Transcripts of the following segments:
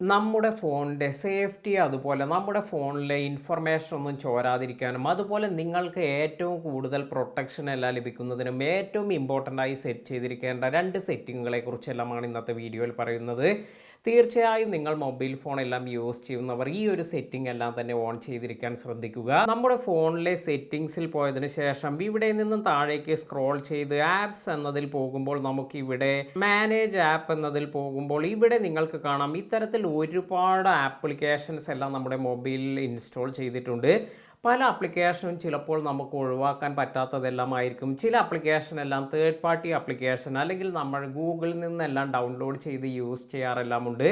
നമ്മുടെ ഫോണിൻ്റെ സേഫ്റ്റി അതുപോലെ നമ്മുടെ ഫോണിലെ ഇൻഫർമേഷൻ ഒന്നും ചോരാതിരിക്കാനും അതുപോലെ നിങ്ങൾക്ക് ഏറ്റവും കൂടുതൽ പ്രൊട്ടക്ഷൻ എല്ലാം ലഭിക്കുന്നതിനും ഏറ്റവും ഇമ്പോർട്ടൻ്റ് ആയി സെറ്റ് ചെയ്തിരിക്കേണ്ട രണ്ട് സെറ്റിങ്ങുകളെ കുറിച്ചെല്ലാമാണ് ഇന്നത്തെ വീഡിയോയിൽ പറയുന്നത്. തീർച്ചയായും നിങ്ങൾ മൊബൈൽ ഫോൺ എല്ലാം യൂസ് ചെയ്യുന്നവർ ഈ ഒരു സെറ്റിംഗ് എല്ലാം തന്നെ ഓൺ ചെയ്തിരിക്കാൻ ശ്രദ്ധിക്കുക. നമ്മുടെ ഫോണിലെ സെറ്റിംഗ്സിൽ പോയതിനു ശേഷം ഇവിടെ നിന്നും താഴേക്ക് സ്ക്രോൾ ചെയ്ത് ആപ്സ് എന്നതിൽ പോകുമ്പോൾ നമുക്ക് ഇവിടെ മാനേജ് ആപ്പ് എന്നതിൽ പോകുമ്പോൾ ഇവിടെ നിങ്ങൾക്ക് കാണാം ഇത്തരത്തിൽ ഒരുപാട് ആപ്ലിക്കേഷൻസ് എല്ലാം നമ്മുടെ മൊബൈലിൽ ഇൻസ്റ്റാൾ ചെയ്തിട്ടുണ്ട്. പല ആപ്ലിക്കേഷനും ചിലപ്പോൾ നമുക്ക് ഒഴിവാക്കാൻ പറ്റാത്തതെല്ലാമായിരിക്കും. ചില ആപ്ലിക്കേഷൻ എല്ലാം തേർഡ് പാർട്ടി ആപ്ലിക്കേഷൻ അല്ലെങ്കിൽ നമ്മൾ ഗൂഗിളിൽ നിന്നെല്ലാം ഡൗൺലോഡ് ചെയ്ത് യൂസ് ചെയ്യാറെല്ലാം ഉണ്ട്.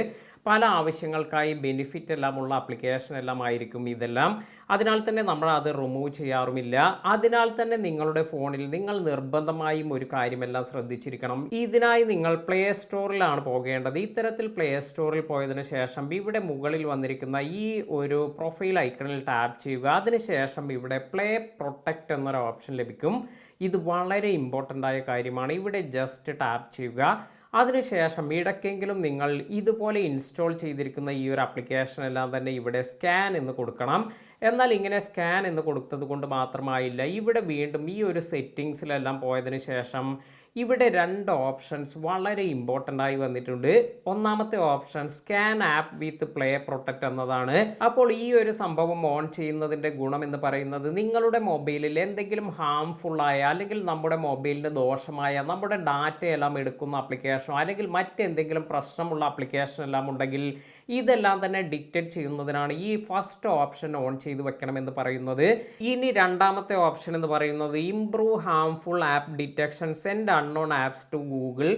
പല ആവശ്യങ്ങൾക്കായി ബെനിഫിറ്റ് എല്ലാമുള്ള ആപ്ലിക്കേഷൻ എല്ലാം ആയിരിക്കും ഇതെല്ലാം. അതിനാൽ തന്നെ നമ്മൾ അത് റിമൂവ് ചെയ്യാറുമില്ല. അതിനാൽ തന്നെ നിങ്ങളുടെ ഫോണിൽ നിങ്ങൾ നിർബന്ധമായും ഒരു കാര്യമെല്ലാം ശ്രദ്ധിച്ചിരിക്കണം. ഇതിനായി നിങ്ങൾ പ്ലേ സ്റ്റോറിലാണ് പോകേണ്ടത്. ഇത്തരത്തിൽ പ്ലേ സ്റ്റോറിൽ പോയതിനു ശേഷം ഇവിടെ മുകളിൽ വന്നിരിക്കുന്ന ഈ ഒരു പ്രൊഫൈൽ ഐക്കണിൽ ടാപ്പ് ചെയ്യുക. അതിനുശേഷം ഇവിടെ പ്ലേ പ്രൊട്ടക്റ്റ് എന്നൊരു ഓപ്ഷൻ ലഭിക്കും. ഇത് വളരെ ഇമ്പോർട്ടൻ്റ് ആയ കാര്യമാണ്. ഇവിടെ ജസ്റ്റ് ടാപ്പ് ചെയ്യുക. അതിനുശേഷം ഇടയ്ക്കെങ്കിലും നിങ്ങൾ ഇതുപോലെ ഇൻസ്റ്റാൾ ചെയ്തിരിക്കുന്ന ഈ ഒരു ആപ്ലിക്കേഷൻ എല്ലാം തന്നെ ഇവിടെ സ്കാൻ എന്ന് കൊടുക്കണം. എന്നാൽ ഇങ്ങനെ സ്കാൻ എന്ന് കൊടുത്തത് കൊണ്ട് മാത്രമായില്ല. ഇവിടെ വീണ്ടും ഈ ഒരു സെറ്റിങ്സിലെല്ലാം പോയതിന് ശേഷം ഇവിടെ രണ്ട് ഓപ്ഷൻസ് വളരെ ഇമ്പോർട്ടൻ്റ് ആയി വന്നിട്ടുണ്ട്. ഒന്നാമത്തെ ഓപ്ഷൻ സ്കാൻ ആപ്പ് വിത്ത് പ്ലേ പ്രൊട്ടക്റ്റ് എന്നതാണ്. അപ്പോൾ ഈ ഒരു സംഭവം ഓൺ ചെയ്യുന്നതിൻ്റെ ഗുണം എന്ന് പറയുന്നത് നിങ്ങളുടെ മൊബൈലിൽ എന്തെങ്കിലും ഹാംഫുൾ ആയ അല്ലെങ്കിൽ നമ്മുടെ മൊബൈലിന് ദോഷമായ നമ്മുടെ ഡാറ്റയെല്ലാം എടുക്കുന്ന ആപ്ലിക്കേഷനോ അല്ലെങ്കിൽ മറ്റെന്തെങ്കിലും പ്രശ്നമുള്ള ആപ്ലിക്കേഷൻ എല്ലാം ഉണ്ടെങ്കിൽ ഇതെല്ലാം തന്നെ ഡിറ്റക്റ്റ് ചെയ്യുന്നതിനാണ് ഈ ഫസ്റ്റ് ഓപ്ഷൻ ഓൺ ചെയ്ത് വെക്കണമെന്ന് പറയുന്നത്. ഇനി രണ്ടാമത്തെ ഓപ്ഷൻ എന്ന് പറയുന്നത് improve harmful app detection send unknown apps to Google.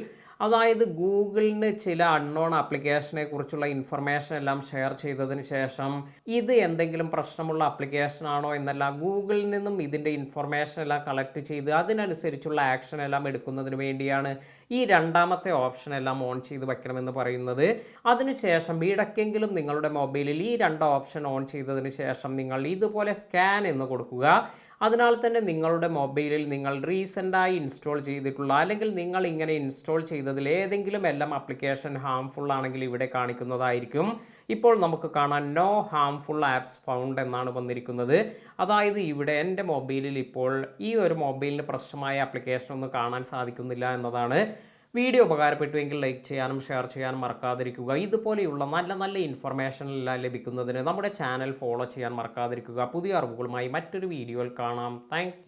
അതായത് ഗൂഗിളിന് ചില അൺനോൺ ആപ്ലിക്കേഷനെ കുറിച്ചുള്ള ഇൻഫർമേഷൻ എല്ലാം ഷെയർ ചെയ്തതിന് ശേഷം ഇത് എന്തെങ്കിലും പ്രശ്നമുള്ള ആപ്ലിക്കേഷൻ ആണോ എന്നെല്ലാം ഗൂഗിളിൽ നിന്നും ഇതിൻ്റെ ഇൻഫർമേഷൻ എല്ലാം കളക്ട് ചെയ്ത് അതിനനുസരിച്ചുള്ള ആക്ഷൻ എല്ലാം എടുക്കുന്നതിന് വേണ്ടിയാണ് ഈ രണ്ടാമത്തെ ഓപ്ഷൻ എല്ലാം ഓൺ ചെയ്ത് വെക്കണമെന്ന് പറയുന്നത്. അതിനുശേഷം ഇടയ്ക്കെങ്കിലും നിങ്ങളുടെ മൊബൈലിൽ ഈ രണ്ട് ഓപ്ഷൻ ഓൺ ചെയ്തതിന് ശേഷം നിങ്ങൾ ഇതുപോലെ സ്കാൻ എന്ന് കൊടുക്കുക. അതിനാൽ തന്നെ നിങ്ങളുടെ മൊബൈലിൽ നിങ്ങൾ റീസെൻ്റായി ഇൻസ്റ്റാൾ ചെയ്തിട്ടുള്ള അല്ലെങ്കിൽ നിങ്ങൾ ഇങ്ങനെ ഇൻസ്റ്റാൾ ചെയ്തതിൽ ഏതെങ്കിലും എല്ലാം ആപ്ലിക്കേഷൻ ഹാംഫുൾ ആണെങ്കിൽ ഇവിടെ കാണിക്കുന്നതായിരിക്കും. ഇപ്പോൾ നമുക്ക് കാണാൻ നോ ഹാംഫുൾ ആപ്സ് ഫൗണ്ട് എന്നാണ് വന്നിരിക്കുന്നത്. അതായത് ഇവിടെ എൻ്റെ മൊബൈലിൽ ഇപ്പോൾ ഈ ഒരു മൊബൈലിന് പ്രശ്നമായ ആപ്ലിക്കേഷൻ ഒന്നും കാണാൻ സാധിക്കുന്നില്ല എന്നതാണ്. വീഡിയോ ഉപകാരപ്പെട്ടുവെങ്കിൽ ലൈക്ക് ചെയ്യാനും ഷെയർ ചെയ്യാനും മറക്കാതിരിക്കുക. ഇതുപോലെയുള്ള നല്ല നല്ല ഇൻഫർമേഷൻ എല്ലാം ലഭിക്കുന്നതിന് നമ്മുടെ ചാനൽ ഫോളോ ചെയ്യാൻ മറക്കാതിരിക്കുക. പുതിയ അറിവുകളുമായി മറ്റൊരു വീഡിയോയിൽ കാണാം. താങ്ക്